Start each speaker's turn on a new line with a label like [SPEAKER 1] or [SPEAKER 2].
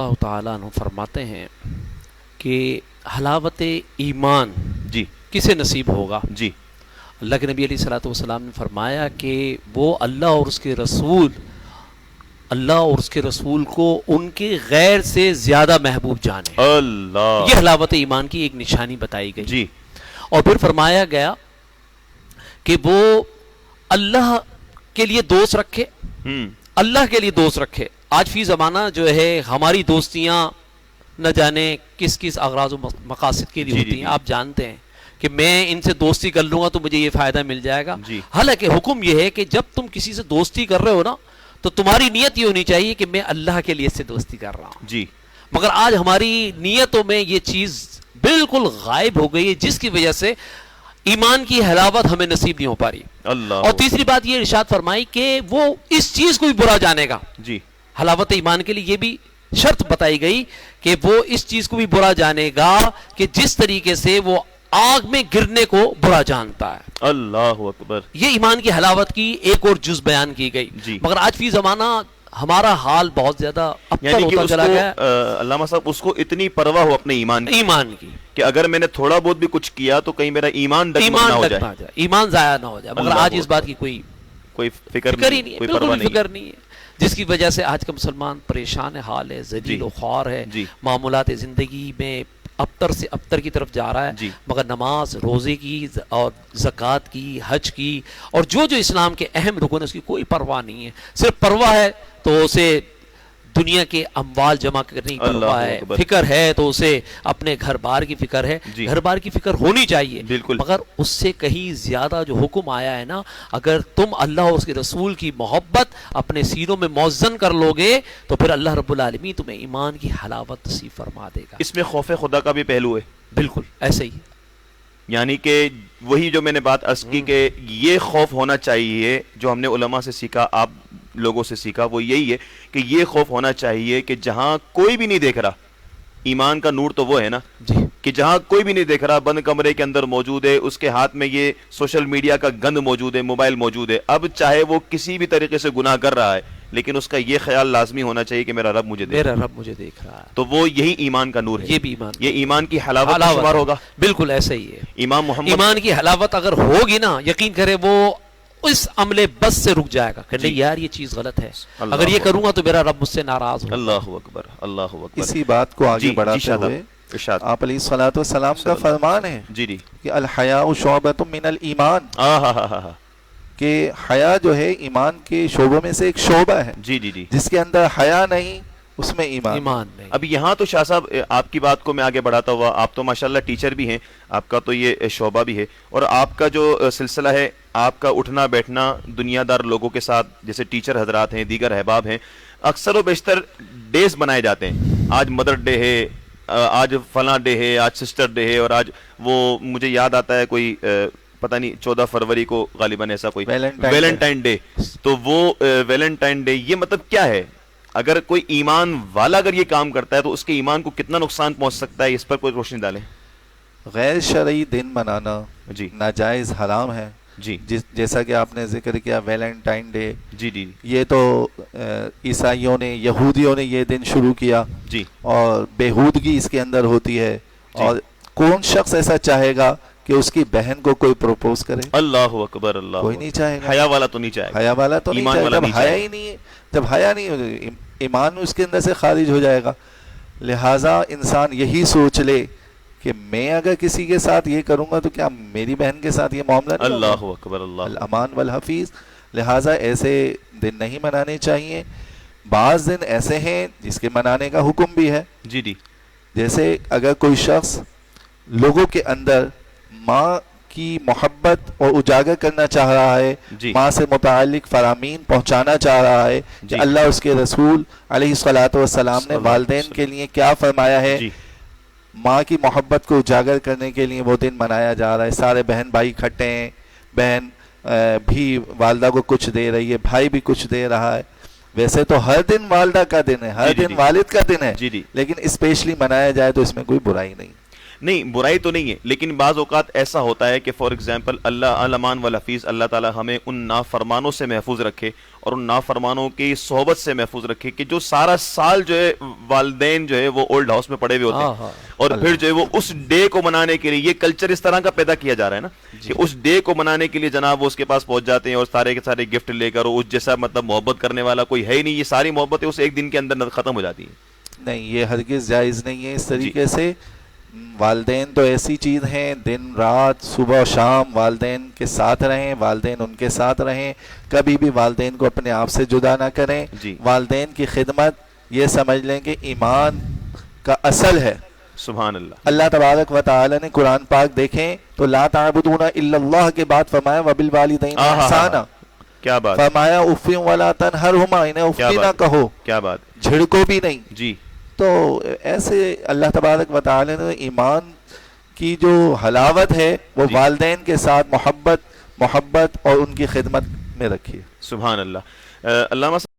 [SPEAKER 1] اللہ تعالیٰ عنہ فرماتے ہیں کہ حلاوت ایمان
[SPEAKER 2] جی
[SPEAKER 1] کسے نصیب ہوگا؟
[SPEAKER 2] جی
[SPEAKER 1] اللہ کے نبی علیہ الصلوۃ والسلام نے فرمایا کہ وہ اللہ اور اس کے رسول کو ان کے غیر سے زیادہ محبوب جانے.
[SPEAKER 2] اللہ
[SPEAKER 1] یہ حلاوت ایمان کی ایک نشانی بتائی گئی.
[SPEAKER 2] جی
[SPEAKER 1] اور پھر فرمایا گیا کہ وہ اللہ کے لیے دوست رکھے، اللہ کے لیے دوست رکھے. آج فی زمانہ جو ہے ہماری دوستیاں نہ جانے کس کس اغراض و مقاصد کے لیے
[SPEAKER 2] جی
[SPEAKER 1] ہوتی
[SPEAKER 2] جی
[SPEAKER 1] ہیں.
[SPEAKER 2] جی.
[SPEAKER 1] آپ جانتے ہیں کہ میں ان سے دوستی کر لوں گا تو مجھے یہ فائدہ مل جائے گا.
[SPEAKER 2] جی.
[SPEAKER 1] حالانکہ حکم یہ ہے کہ جب تم کسی سے دوستی کر رہے ہو نا تو تمہاری نیت یہ ہونی چاہیے کہ میں اللہ کے لیے اس سے دوستی کر رہا ہوں.
[SPEAKER 2] جی
[SPEAKER 1] مگر آج ہماری نیتوں میں یہ چیز بالکل غائب ہو گئی ہے، جس کی وجہ سے ایمان کی حلاوت ہمیں نصیب نہیں ہو پا رہی.
[SPEAKER 2] اللہ.
[SPEAKER 1] اور تیسری بات یہ ارشاد فرمائی کہ وہ اس چیز کو بھی برا جانے گا.
[SPEAKER 2] جی
[SPEAKER 1] حلاوت ایمان کے لیے یہ بھی شرط بتائی گئی کہ وہ اس چیز کو بھی برا جانے گا کہ جس طریقے سے وہ آگ میں گرنے کو برا جانتا ہے.
[SPEAKER 2] اللہ اکبر.
[SPEAKER 1] یہ ایمان کی حلاوت کی ایک اور جز بیان کی گئی.
[SPEAKER 2] جی.
[SPEAKER 1] مگر آج فی زمانہ ہمارا حال بہت زیادہ ابتر
[SPEAKER 2] یعنی کہ
[SPEAKER 1] ہوتا
[SPEAKER 2] اس
[SPEAKER 1] چلا
[SPEAKER 2] کو
[SPEAKER 1] گیا
[SPEAKER 2] علامہ صاحب اس کو اتنی پرواہ ہو اپنے ایمان کی
[SPEAKER 1] ایمان کی.
[SPEAKER 2] کہ اگر میں نے تھوڑا بہت بھی کچھ کیا تو کہیں میرا ایمان ڈگمگ نہ ہو
[SPEAKER 1] ڈگمگا
[SPEAKER 2] جائے،
[SPEAKER 1] ایمان ضائع نہ ہو جائے. مگر
[SPEAKER 2] اللہ
[SPEAKER 1] آج اس بات کی کوئی
[SPEAKER 2] کوئی
[SPEAKER 1] فکر ہی نہیں ہے،
[SPEAKER 2] کوئی
[SPEAKER 1] بالکل
[SPEAKER 2] پرواہ
[SPEAKER 1] بھی
[SPEAKER 2] نہیں.
[SPEAKER 1] فکر نہیں ہے، جس کی وجہ سے آج کا مسلمان پریشان حال ہے، ذلیل و خوار ہے،
[SPEAKER 2] جی.
[SPEAKER 1] معمولات زندگی میں ابتر سے ابتر کی طرف جا رہا ہے.
[SPEAKER 2] جی.
[SPEAKER 1] مگر نماز، روزے کی اور زکوٰۃ کی، حج کی اور جو اسلام کے اہم رکن ہے اس کی کوئی پرواہ نہیں ہے. صرف پرواہ ہے تو اسے دنیا کے اموال جمع کرنے کی پرواہ ہے،
[SPEAKER 2] اکبر.
[SPEAKER 1] فکر ہے تو اسے اپنے گھر بار کی فکر ہے.
[SPEAKER 2] جی.
[SPEAKER 1] گھر بار کی فکر ہونی چاہیے،
[SPEAKER 2] بالکل.
[SPEAKER 1] مگر اس سے کہیں زیادہ جو حکم آیا ہے نا، اگر تم اللہ اور اس کے رسول کی محبت اپنے سینوں میں موزن کر لو گے تو پھر اللہ رب العالمین تمہیں ایمان کی حلاوت نصیب فرما دے گا.
[SPEAKER 2] اس میں خوف خدا کا بھی پہلو ہے.
[SPEAKER 1] بالکل ایسے ہی.
[SPEAKER 2] یعنی کہ وہی جو میں نے بات عرض کی کہ یہ خوف ہونا چاہیے جو ہم نے علماء سے سیکھا، آپ لوگوں سے سیکھا، وہ یہی ہے کہ یہ خوف ہونا چاہیے کہ جہاں کوئی بھی نہیں دیکھ رہا، ایمان کا نور تو وہ ہے نا
[SPEAKER 1] جی.
[SPEAKER 2] کہ جہاں کوئی بھی نہیں دیکھ رہا، بند کمرے کے اندر موجود ہے، اس کے ہاتھ میں یہ سوشل میڈیا کا گند موجود ہے، موبائل موجود ہے. اب چاہے وہ کسی بھی طریقے سے گناہ کر رہا ہے لیکن اس کا یہ خیال لازمی ہونا چاہیے کہ میرا رب مجھے دیکھ
[SPEAKER 1] میرا رب مجھے دیکھ رہا ہے.
[SPEAKER 2] تو وہ یہی ایمان کا نور ہے.
[SPEAKER 1] یہ بھی ایمان
[SPEAKER 2] یہ ایمان کی حلاوت کا شمار ہوگا.
[SPEAKER 1] بالکل ایسا ہی ہے.
[SPEAKER 2] امام محمد
[SPEAKER 1] ایمان کی حلاوت اگر ہوگی نا، یقین کرے وہ اس عمل بس سے رک جائے گا کہ نہیں یار یہ چیز غلط ہے،
[SPEAKER 2] اللہ
[SPEAKER 1] اگر یہ
[SPEAKER 2] اکبر.
[SPEAKER 1] کروں گا تو میرا رب مجھ سے ناراض ہوگا.
[SPEAKER 2] اللہ اکبر. اللہ اکبر.
[SPEAKER 3] اسی بات کو آگے بڑھاتے
[SPEAKER 2] شاداب.
[SPEAKER 3] ہوئے
[SPEAKER 2] ارشاد.
[SPEAKER 3] آپ علیہ الصلوۃ والسلام کا فرمان ہے
[SPEAKER 2] جی جی.
[SPEAKER 3] کہ الحیاء شعبۃ من الایمان،
[SPEAKER 2] ہاں.
[SPEAKER 3] کہ حیا جو ہے ایمان کے شعبوں میں سے ایک شعبہ ہے.
[SPEAKER 2] جی جی جی.
[SPEAKER 3] جس کے اندر حیا نہیں اس میں ایمان
[SPEAKER 1] نہیں.
[SPEAKER 2] اب یہاں تو شاہ صاحب آپ کی بات کو میں آگے بڑھاتا ہوا، آپ تو ماشاءاللہ ٹیچر بھی ہیں، آپ کا تو یہ شعبہ بھی ہے، اور آپ کا جو سلسلہ ہے، آپ کا اٹھنا بیٹھنا دنیا دار لوگوں کے ساتھ، جیسے ٹیچر حضرات ہیں، دیگر احباب ہیں، اکثر و بیشتر ڈیز بنائے جاتے ہیں. آج مدر ڈے ہے، آج فلاں ڈے ہے، آج سسٹر ڈے ہے، اور آج وہ مجھے یاد آتا ہے کوئی پتہ نہیں 14 فروری کو غالباً ایسا کوئی ویلنٹائن ڈے. تو وہ ویلنٹائن ڈے یہ مطلب کیا ہے؟ اگر کوئی ایمان والا اگر یہ کام کرتا ہے تو اس کے ایمان کو کتنا نقصان پہنچ سکتا ہے، اس پر کوئی روشنی ڈالیں.
[SPEAKER 3] غیر شرعی دن منانا
[SPEAKER 2] جی
[SPEAKER 3] ناجائز حرام ہے.
[SPEAKER 2] جی
[SPEAKER 3] جیسا کہ آپ نے ذکر کیا ویلنٹائن ڈے،
[SPEAKER 2] جی جی
[SPEAKER 3] یہ تو عیسائیوں نے، یہودیوں نے یہ دن شروع کیا،
[SPEAKER 2] جی.
[SPEAKER 3] اور بےہودگی اس کے اندر ہوتی ہے.
[SPEAKER 2] جی.
[SPEAKER 3] اور کون شخص ایسا چاہے گا کہ اس کی بہن کو کوئی پروپوز کرے؟
[SPEAKER 2] اللہ اکبر. اللہ
[SPEAKER 3] کوئی نہیں چاہے گا.
[SPEAKER 2] حیا والا تو نہیں چاہے گا.
[SPEAKER 3] حیا والا تو نہیں
[SPEAKER 2] ایمان
[SPEAKER 3] چاہے
[SPEAKER 2] والا
[SPEAKER 3] گا. جب
[SPEAKER 2] نہیں
[SPEAKER 3] حیا
[SPEAKER 2] چاہے
[SPEAKER 3] ہی نہیں ہے، جب حیا نہیں ہوگی ایمان اس کے اندر سے خارج ہو جائے گا. لہٰذا انسان یہی سوچ لے کہ میں اگر کسی کے ساتھ یہ کروں گا تو کیا میری بہن کے ساتھ یہ معاملہ نہیں ہوگا؟
[SPEAKER 2] اللہ اکبر. اللہ
[SPEAKER 3] الامان والحفیظ. لہٰذا ایسے دن نہیں منانے چاہیے. بعض دن ایسے ہیں جس کے منانے کا حکم بھی ہے.
[SPEAKER 2] جی جی.
[SPEAKER 3] جیسے اگر کوئی شخص لوگوں کے اندر ماں کی محبت اور اجاگر کرنا چاہ رہا ہے،
[SPEAKER 2] جی.
[SPEAKER 3] ماں سے متعلق فرامین پہنچانا چاہ رہا ہے
[SPEAKER 2] جی.
[SPEAKER 3] کہ اللہ اس کے رسول علیہ الصلوۃ والسلام نے والدین کے لیے کیا فرمایا ہے،
[SPEAKER 2] جی.
[SPEAKER 3] ماں کی محبت کو اجاگر کرنے کے لیے وہ دن منایا جا رہا ہے. سارے بہن بھائی اکٹھے ہیں، بہن بھی والدہ کو کچھ دے رہی ہے، بھائی بھی کچھ دے رہا ہے. ویسے تو ہر دن والدہ کا دن ہے، ہر
[SPEAKER 2] جی جی
[SPEAKER 3] دن
[SPEAKER 2] جی.
[SPEAKER 3] والد کا دن ہے،
[SPEAKER 2] جی جی.
[SPEAKER 3] لیکن اسپیشلی منایا جائے تو اس میں کوئی برائی نہیں.
[SPEAKER 2] نہیں برائی تو نہیں ہے، لیکن بعض اوقات ایسا ہوتا ہے کہ فار ایگزامپل اللہ علمان والحفیظ، اللہ تعالیٰ ہمیں ان نافرمانوں سے محفوظ رکھے اور ان نافرمانوں کی صحبت سے محفوظ رکھے کہ جو سارا سال جو ہے والدین جو ہے وہ اولڈ ہاؤس میں پڑے ہوئے ہوتے ہیں، اور پھر جو ہے وہ اس ڈے کو منانے کے لیے، یہ کلچر اس طرح کا پیدا کیا جا رہا ہے نا کہ اس ڈے کو منانے کے لیے جناب وہ اس کے پاس پہنچ جاتے ہیں اور سارے کے سارے گفٹ لے کر، اس جیسا مطلب محبت کرنے والا کوئی ہے ہی نہیں، یہ ساری محبتیں اس ایک دن کے اندر ختم ہو جاتی ہیں۔
[SPEAKER 3] نہیں، یہ ہرگز جائز نہیں ہے اس طریقے سے۔ والدین تو ایسی چیز ہیں، دن رات صبح و شام والدین کے ساتھ رہیں، والدین ان کے ساتھ رہیں، کبھی بھی والدین کو اپنے آپ سے جدا نہ کریں۔ والدین کی خدمت یہ سمجھ لیں کہ ایمان کا اصل ہے۔
[SPEAKER 2] سبحان اللہ۔
[SPEAKER 3] اللہ تبارک و تعالی نے قرآن پاک دیکھیں تو لا تعبدون الا اللہ کے بعد فرمایا وبالوالدین احسانا،
[SPEAKER 2] کیا بات،
[SPEAKER 3] فرمایا اف ولا تنہرہما، انہیں اف نہ کہو،
[SPEAKER 2] کیا بات،
[SPEAKER 3] جھڑکو بھی نہیں۔
[SPEAKER 2] جی
[SPEAKER 3] تو ایسے اللہ تبارک و تعالی نے ایمان کی جو حلاوت ہے وہ والدین کے ساتھ محبت اور ان کی خدمت میں رکھی ہے۔
[SPEAKER 2] سبحان اللہ۔ علامہ